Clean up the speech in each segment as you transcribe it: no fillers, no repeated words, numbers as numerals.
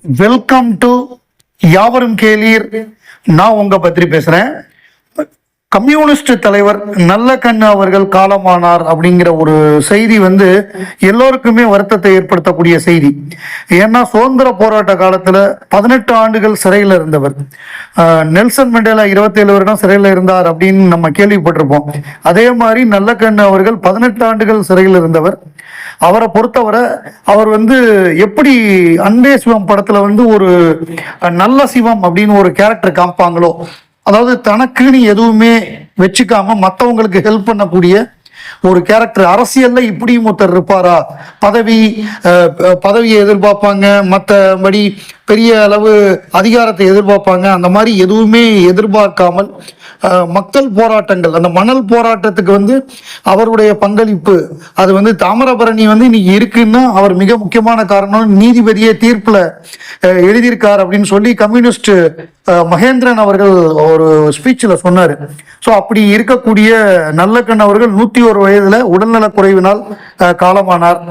Welcome to யாவரும் கேளீர். நான் உங்க பத்திரி பேசுறேன். கம்யூனிஸ்ட் தலைவர் நல்லக்கண்ணு அவர்கள் காலமானார் அப்படிங்கிற ஒரு செய்தி எல்லோருக்குமே வருத்தத்தை ஏற்படுத்தக்கூடிய செய்தி. ஏன்னா சுதந்திர போராட்ட காலத்துல 18 ஆண்டுகள் சிறையில் இருந்தவர். நெல்சன் மண்டேலா 27 வருடம் சிறையில் இருந்தார் அப்படின்னு நம்ம கேள்விப்பட்டிருப்போம். அதே மாதிரி நல்லக்கண்ணு அவர்கள் 18 ஆண்டுகள் சிறையில் இருந்தவர். அவரை பொறுத்தவரை அவர் எப்படி அன்பே சிவம் படத்துல ஒரு நல்ல சிவம் அப்படின்னு ஒரு கேரக்டர் காமிப்பாங்களோ, அதாவது தனக்குன்னு எதுவுமே வச்சுக்காம மற்றவங்களுக்கு ஹெல்ப் பண்ணக்கூடிய ஒரு கேரக்டர். அரசியல்ல இப்படியும் ஒருத்தர் இருப்பாரா? பதவியை எதிர்பார்ப்பாங்க, மற்றபடி பெரிய அளவு அதிகாரத்தை எதிர்பார்ப்பாங்க. அந்த மாதிரி எதுவுமே எதிர்பார்க்காமல் மக்கள் போராட்டங்கள், அந்த மணல் போராட்டத்துக்கு அவருடைய பங்களிப்பு அது தாமிரபரணி இன்னைக்கு இருக்குன்னா அவர் மிக முக்கியமான காரணம். நீதிபதியே தீர்ப்புல எழுதியிருக்கார் அப்படின்னு சொல்லி கம்யூனிஸ்ட் மகேந்திரன் அவர்கள் ஒரு ஸ்பீச்சில் சொன்னார். ஸோ அப்படி இருக்கக்கூடிய நல்லக்கண் அவர்கள் 101 வயதுல உடல்நலக் குறைவினால் காலமானார்.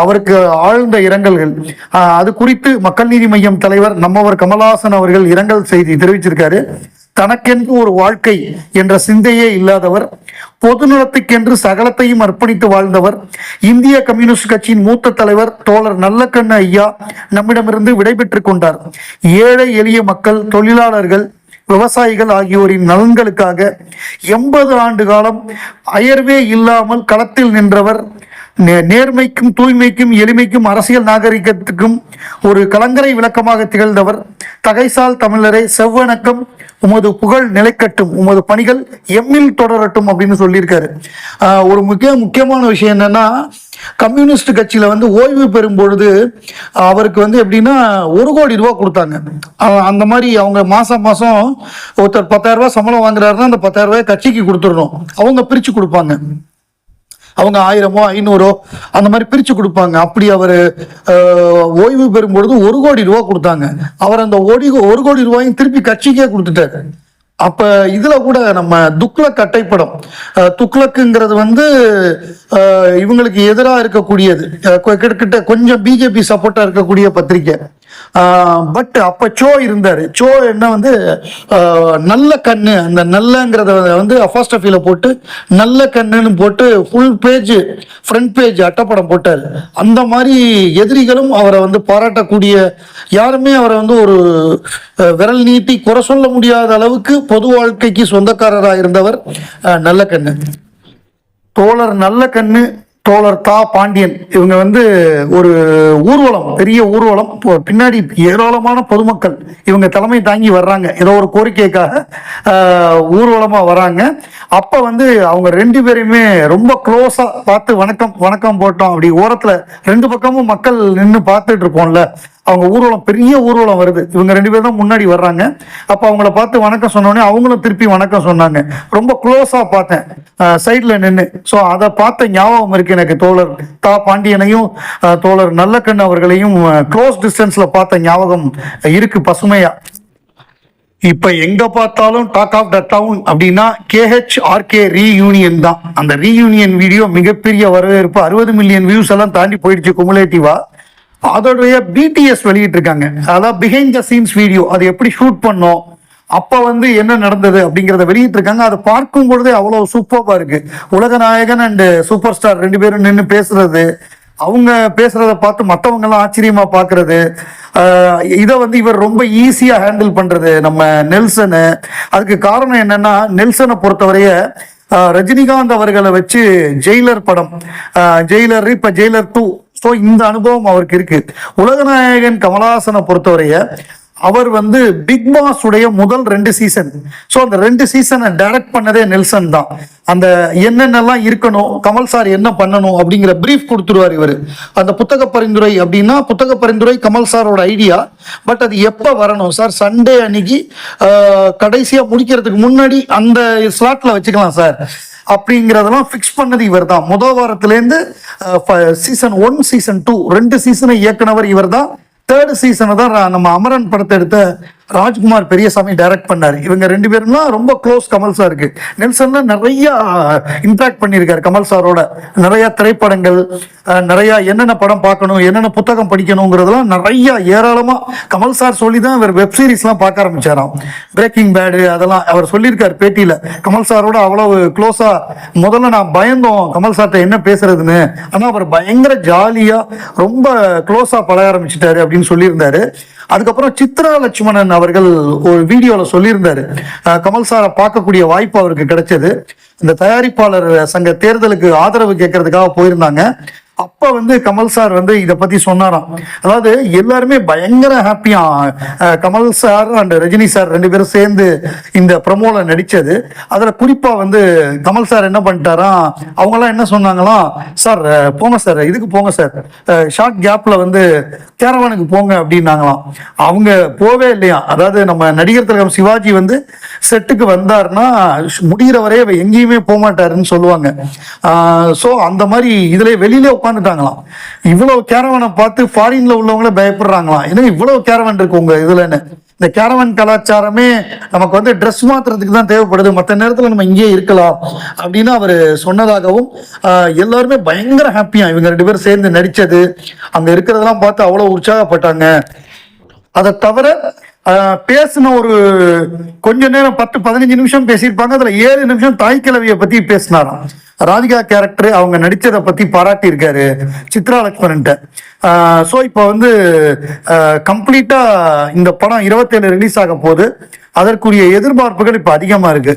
அவருக்கு ஆழ்ந்த இரங்கல்கள். அது குறித்து மக்கள் நீதி மய்யம் தலைவர் நம்மவர் கமலஹாசன் அவர்கள் இரங்கல் செய்தி தெரிவிச்சிருக்காரு. தனக்கென்று ஒரு வாழ்க்கை என்ற சிந்தையே இல்லாதவர், பொதுநலத்துக்கென்று சகலத்தையும் அர்ப்பணித்து வாழ்ந்தவர். இந்திய கம்யூனிஸ்ட் கட்சியின் மூத்த தலைவர் தோழர் நல்லக்கண்ணு ஐயா நம்மிடமிருந்து விடைபெற்றுக் கொண்டார். ஏழை எளிய மக்கள், தொழிலாளர்கள், விவசாயிகள் ஆகியோரின் நலன்களுக்காக 80 ஆண்டு காலம் அயர்வே இல்லாமல் களத்தில் நின்றவர். நேர்மைக்கும் தூய்மைக்கும் எளிமைக்கும் அரசியல் நாகரிகத்துக்கும் ஒரு கலங்கரை விளக்கமாக திகழ்ந்தவர். தகைசால் தமிழரை செவ்வணக்கம், உமது புகழ் நிலைக்கட்டும், உமது பணிகள் எம்மில் தொடரட்டும் அப்படின்னு சொல்லியிருக்காரு. ஒரு முக்கியமான விஷயம் என்னன்னா, கம்யூனிஸ்ட் கட்சியில ஓய்வு பெறும் பொழுது அவருக்கு எப்படின்னா 1 கோடி ரூபாய் கொடுத்தாங்க. அந்த மாதிரி அவங்க மாசம் ஒருத்தர் 10,000 ரூபாய் சம்பளம் வாங்குறாருன்னா அந்த 10,000 ரூபாய் கட்சிக்கு கொடுத்துடணும். அவங்க பிரிச்சு கொடுப்பாங்க. அவங்க 1000 500 அந்த மாதிரி பிரிச்சு கொடுப்பாங்க. அப்படி அவர் ஓய்வு பெறும் பொழுது 1 கோடி ரூபாய் கொடுத்தாங்க. அவர் அந்த 1 கோடி ரூபாயும் திருப்பி கட்சிக்கே கொடுத்துட்டாரு. அப்ப இதுல கூட நம்ம துக்ளக் அட்டைப்படம், துக்ளக்குங்கிறது இவங்களுக்கு எதிராக இருக்கக்கூடியது, கிட்டத்தட்ட கொஞ்சம் பிஜேபி சப்போர்ட்டா இருக்கக்கூடிய பத்திரிகை. பட் அப்ப சோ இருந்தாரு. சோ என்ன நல்ல கண்ணு, அந்த நல்லங்கிறத அஃபாஸ்டபில போட்டு நல்ல கண்ணுன்னு போட்டு ஃபுல் பேஜ் ஃப்ரண்ட் பேஜ் அட்டைப்படம் போட்டாரு. அந்த மாதிரி எதிரிகளும் அவரை பாராட்டக்கூடிய, யாருமே அவரை ஒரு விரல் நீட்டி குறை சொல்ல முடியாத அளவுக்கு பொது வாழ்க்கைக்கு சொந்தக்காரராக இருந்தவர் நல்லக்கண்ணு. தோழர் நல்லக்கண்ணு, தோழர் தா பாண்டியன் இவங்க ஒரு ஊர்வலம், பெரிய ஊர்வலம், பின்னாடி ஏராளமான பொதுமக்கள் இவங்க தலைமை தாங்கி வர்றாங்க. ஏதோ ஒரு கோரிக்கைக்காக ஊர்வலமா வராங்க. அப்ப அவங்க 2 பேரையுமே ரொம்ப க்ளோஸா பார்த்து வணக்கம் வணக்கம் போட்டோம். அப்படி ஓரத்துல 2 பக்கமும் மக்கள் நின்று பார்த்துட்டு இருப்போம்ல, அவங்க ஊர்வலம், பெரிய ஊர்வலம் வருது. இவங்க 2 பேரும் தான் முன்னாடி வர்றாங்க. அப்ப அவங்கள பார்த்து வணக்கம் சொன்னோடனே அவங்களும் திருப்பி வணக்கம் சொன்னாங்க. ரொம்ப க்ளோஸா பார்த்தேன் சைட்ல நின்று. ஸோ அதை பார்த்த ஞாபகம் இருக்கு எனக்கு. தோழர் தா பாண்டியனையும் தோழர் நல்லக்கண்ணு அவர்களையும் க்ளோஸ் டிஸ்டன்ஸ்ல பார்த்த ஞாபகம் இருக்கு பசுமையா. இப்ப எங்க பார்த்தாலும் டாக் ஆஃப் த டவுன் அப்படின்னா KHRK ரீயூனியன் தான். அந்த ரீயூனியன் வீடியோ மிகப்பெரிய வரவேற்பு, 60 மில்லியன் வியூஸ் எல்லாம் தாண்டி போயிடுச்சு குமுலேட்டிவா. அதோடைய BTS வெளியிட்டு இருக்காங்க. அதாவது பிஹைண்ட் த சீன்ஸ் வீடியோ, அது எப்படி ஷூட் பண்ணோம், அப்ப என்ன நடந்தது அப்படிங்கிறத வெளியிட்டு இருக்காங்க. அதை பார்க்கும் பொழுதே அவ்வளவு சூப்பரா இருக்கு. உலக நாயகன் அண்ட் சூப்பர் ஸ்டார் 2 பேரும் நின்று பேசுறது, அவங்க பேசுறத பார்த்து மற்றவங்க எல்லாம் ஆச்சரியமா பாக்குறது, இதை இவர் ரொம்ப ஈஸியா ஹேண்டில் பண்றது நம்ம நெல்சனு. அதுக்கு காரணம் என்னன்னா, நெல்சனை பொறுத்தவரைய ரஜினிகாந்த் அவர்களை வச்சு ஜெயிலர் படம், ஜெயிலர், இப்ப ஜெயிலர் 2, ஸோ இந்த அனுபவம் அவருக்கு இருக்கு. உலகநாயகன் கமலஹாசனை பொறுத்தவரைய அவர் பிக் பாஸ் உடைய முதல் 2 சீசன், ஸோ அந்த 2 சீசனை டைரக்ட் பண்ணதே நெல்சன் தான். அந்த என்னென்னலாம் இருக்கணும், கமல் சார் என்ன பண்ணணும் அப்படிங்கிற பிரீஃப் கொடுத்துருவார் இவர். அந்த புத்தக பரிந்துரை அப்படின்னா, புத்தக பரிந்துரை கமல் சாரோட ஐடியா. பட் அது எப்போ வரணும் சார், சண்டே அன்னைக்கு கடைசியாக முடிக்கிறதுக்கு முன்னாடி அந்த ஸ்லாட்ல வச்சுக்கலாம் சார் அப்படிங்கிறதெல்லாம் ஃபிக்ஸ் பண்ணது இவர் தான். முதல் வாரத்திலேருந்து சீசன் 1 சீசன் 2 2 சீசனை இயக்குனவர் இவர் தான். 3rd சீசனை தான் நம்ம அமரன் படத்தை எடுத்த ராஜ்குமார் பெரியசாமி டைரக்ட் பண்ணாரு. இவங்க 2 பேரும்னா ரொம்ப க்ளோஸ் கமல் சாருக்கு. நெல்சன்ல நிறைய இன்ட்ராக்ட் பண்ணியிருக்காரு கமல் சாரோட. நிறைய திரைப்படங்கள், நிறைய என்னென்ன படம் பார்க்கணும், என்னென்ன புத்தகம் படிக்கணுங்கிறதெல்லாம் நிறைய ஏராளமா கமல் சார் சொல்லி தான் இவர் வெப் சீரிஸ்லாம் பார்க்க ஆரம்பிச்சாராம். பிரேக்கிங் பேடு அதெல்லாம் அவர் சொல்லியிருக்காரு பேட்டியில. கமல் சாரோட அவ்வளவு க்ளோஸா முதல்ல நான் பயந்தோம் கமல் சார்ட்ட என்ன பேசுறதுன்னு, ஆனா அவர் பயங்கர ஜாலியா ரொம்ப க்ளோஸா பழக ஆரம்பிச்சிட்டாரு அப்படின்னு சொல்லியிருந்தாரு. அதுக்கப்புறம் சித்ரா லட்சுமணன் அவர்கள் ஒரு வீடியோல சொல்லியிருந்தாரு, கமல் சாரை பார்க்கக்கூடிய வாய்ப்பு அவருக்கு கிடைச்சது. இந்த தயாரிப்பாளர் சங்க தேர்தலுக்கு ஆதரவு கேட்கறதுக்காக போயிருந்தாங்க. அப்ப வந்து கமல் சார் வந்து இதை பத்தி சொன்னாராம். அதாவது எல்லாருமே பயங்கர ஹாப்பியா Kamal sir and Rajini sir 2 பேரும் சேர்ந்து இந்த ப்ரமோல நடிச்சது. அதுல குறிப்பா வந்து கமல் சார் என்ன பண்ணிட்டாராம், அவங்கெல்லாம் என்ன சொன்னாங்களாம், சார் போங்க சார், இதுக்கு போங்க சார், ஷார்ட் கேப்ல வந்து கேரவானுக்கு போங்க அப்படின்னாங்களாம். அவங்க போவே இல்லையா. அதாவது நம்ம நடிகர் திலகம் சிவாஜி வந்து செட்டுக்கு வந்தாருன்னா முடிகிற வரைய எங்கேயுமே போக மாட்டாருன்னு சொல்லுவாங்க. ஸோ அந்த மாதிரி இதுல வெளியில உட்காந்துட்டாங்களாம். இவ்வளவு கேரவனை பார்த்து ஃபாரின்ல உள்ளவங்களே பயப்படுறாங்களாம். ஏன்னா இவ்வளவு கேரவன் இருக்கு உங்க இதுலன்னு. இந்த கேரவன் கலாச்சாரமே நமக்கு வந்து ட்ரெஸ் மாத்துறதுக்கு தான் தேவைப்படுது, மற்ற நேரத்தில் நம்ம இங்கேயே இருக்கலாம் அப்படின்னு அவர் சொன்னதாகவும், எல்லாருமே பயங்கர ஹாப்பியா இவங்க 2 பேரும் சேர்ந்து நடிச்சது, அங்க இருக்கிறதெல்லாம் பார்த்து அவ்வளவு உற்சாகப்பட்டாங்க. அதை தவிர பேசின ஒரு கொஞ்ச நேரம் 10-15 நிமிஷம் பேசியிருப்பாங்க. அதுல 7 நிமிஷம் தாய் கிழவியை பத்தி பேசினாராம். ராதிகா கேரக்டர் அவங்க நடிச்சதை பத்தி பாராட்டி இருக்காரு சித்ரா லட்சுமணன்ட்ட. ஸோ இப்போ வந்து கம்ப்ளீட்டா இந்த படம் 27 ரிலீஸ் ஆக போகுது. அதற்குரிய எதிர்பார்ப்புகள் இப்போ அதிகமா இருக்கு.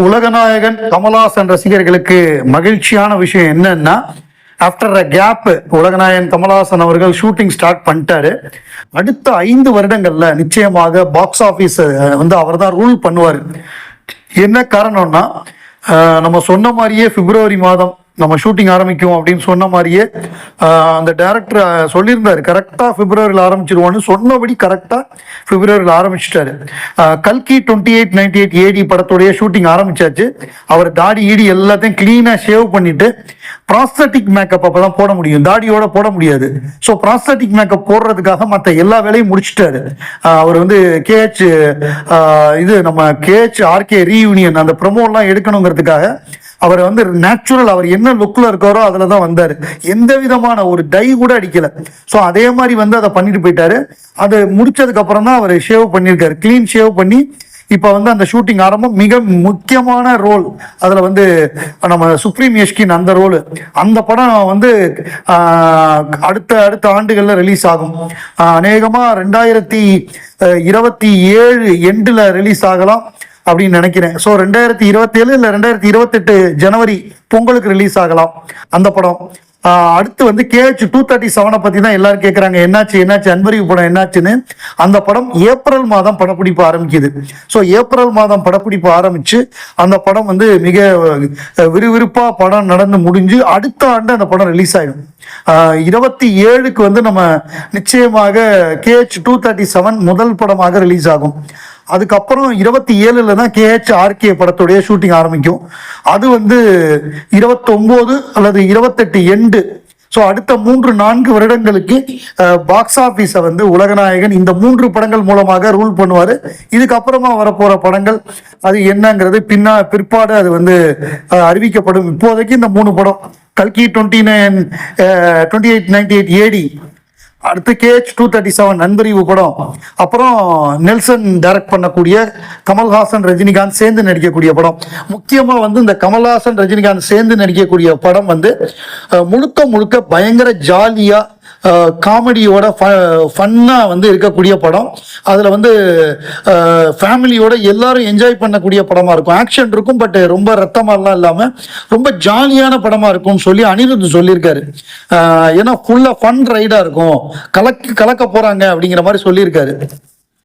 உலகநாயகன் கமல்ஹாசன் ரசிகர்களுக்கு மகிழ்ச்சியான விஷயம் என்னன்னா, ஆஃப்டர் அ கேப் உலகநாயகன் கமல்ஹாசன் அவர்கள் ஷூட்டிங் ஸ்டார்ட் பண்ணிட்டாரு. அடுத்த 5 வருடங்கள்ல நிச்சயமாக பாக்ஸ் ஆஃபீஸ் வந்து அவர் தான் ரூல் பண்ணுவார். என்ன காரணம்னா, நம்ம சொன்ன மாதிரியே பிப்ரவரி மாதம் நம்ம ஷூட்டிங் ஆரம்பிக்கும் அப்படின்னு சொன்ன மாதிரியே அந்த டைரக்டர் சொல்லியிருந்தாரு, கரெக்டாக பிப்ரவரியில் ஆரம்பிச்சிருவோன்னு சொன்னபடி கரெக்டாக பிப்ரவரியில் ஆரம்பிச்சிட்டாரு. கல்கி 2898 AD படத்துடைய ஷூட்டிங் ஆரம்பிச்சாச்சு. அவர் தாடி ஈடி எல்லாத்தையும் கிளீனாக ஷேவ் பண்ணிட்டு ப்ராஸ்தட்டிக் மேக்கப் அப்போ தான் போட முடியும், தாடியோட போட முடியாது. ஸோ ப்ராஸ்தட்டிக் மேக்கப் போடுறதுக்காக மற்ற எல்லா வேலையும் முடிச்சிட்டாரு. அவர் வந்து நம்ம KH RK ரீயூனியன் அந்த ப்ரொமோலாம் எடுக்கணுங்கிறதுக்காக அவர் வந்து நேச்சுரல், அவர் என்ன லுக்ல இருக்காரோ அதுல தான் வந்தாரு. எந்த விதமான ஒரு டை கூட அடிக்கல. ஸோ அதே மாதிரி வந்து அதை பண்ணிட்டு போயிட்டாரு. அது முடிச்சதுக்கு அப்புறம் தான் அவர் ஷேவ் பண்ணியிருக்காரு, கிளீன் ஷேவ் பண்ணி இப்போ வந்து அந்த ஷூட்டிங் ஆரம்பம். மிக முக்கியமான ரோல் அதில் வந்து நம்ம சுப்ரீம் யஷ்கின் அந்த ரோல். அந்த படம் வந்து அடுத்த ஆண்டுகளில் ரிலீஸ் ஆகும். அநேகமாக 2027 எண்டில் ரிலீஸ் ஆகலாம் அப்படின்னு நினைக்கிறேன். ஸோ 2027 இல்லை 2028 ஜனவரி பொங்கலுக்கு ரிலீஸ் ஆகலாம் அந்த படம். அடுத்து வந்து KH 237 பத்தி தான் எல்லாரும் கேட்குறாங்க, என்னாச்சு அன்பறிவு படம் என்னாச்சுன்னு. அந்த படம் ஏப்ரல் மாதம் படப்பிடிப்பு ஆரம்பிக்குது. ஸோ ஏப்ரல் மாதம் படப்பிடிப்பு ஆரம்பிச்சு அந்த படம் வந்து மிக விறுவிறுப்பா படம் நடந்து முடிஞ்சு அடுத்த ஆண்டு அந்த படம் ரிலீஸ் ஆகிடும். 27க்கு வந்து நம்ம நிச்சயமாக KH 237 முதல் படமாக ரிலீஸ் ஆகும். அதுக்கப்புறம் 27ல தான் KH RK படத்துடைய ஷூட்டிங் ஆரம்பிக்கும். அது வந்து 29 அல்லது 28 எண்டு. ஸோ அடுத்த 3-4 வருடங்களுக்கு பாக்ஸ் ஆஃபீஸை வந்து உலகநாயகன் இந்த 3 படங்கள் மூலமாக ரூல் பண்ணுவார். இதுக்கப்புறமா வரப்போகிற படங்கள் அது என்னங்கிறது பிற்பாடு அது வந்து அறிவிக்கப்படும். இப்போதைக்கு இந்த 3 படம், கல்கி 2898 AD, அடுத்து KH 237 நண்பறிவு படம், அப்புறம் நெல்சன் டைரக்ட் பண்ணக்கூடிய கமல்ஹாசன் ரஜினிகாந்த் சேர்ந்து நடிக்கக்கூடிய படம். முக்கியமா வந்து இந்த கமல்ஹாசன் ரஜினிகாந்த் சேர்ந்து நடிக்கக்கூடிய படம் வந்து முழுக்க பயங்கர ஜாலியா காமெடியோட ஃபன்னா வந்து இருக்கக்கூடிய படம். அதில் வந்து ஃபேமிலியோட எல்லாரும் என்ஜாய் பண்ணக்கூடிய படமாக இருக்கும். ஆக்ஷன் இருக்கும், பட் ரொம்ப ரத்தமாலாம் இல்லாமல் ரொம்ப ஜாலியான படமாக இருக்கும்னு சொல்லி அனிருத் சொல்லியிருக்காரு. ஏன்னா ஃபுல்லாக ஃபன் ரைடாக இருக்கும், கலக்க போகிறாங்க அப்படிங்கிற மாதிரி சொல்லியிருக்காரு.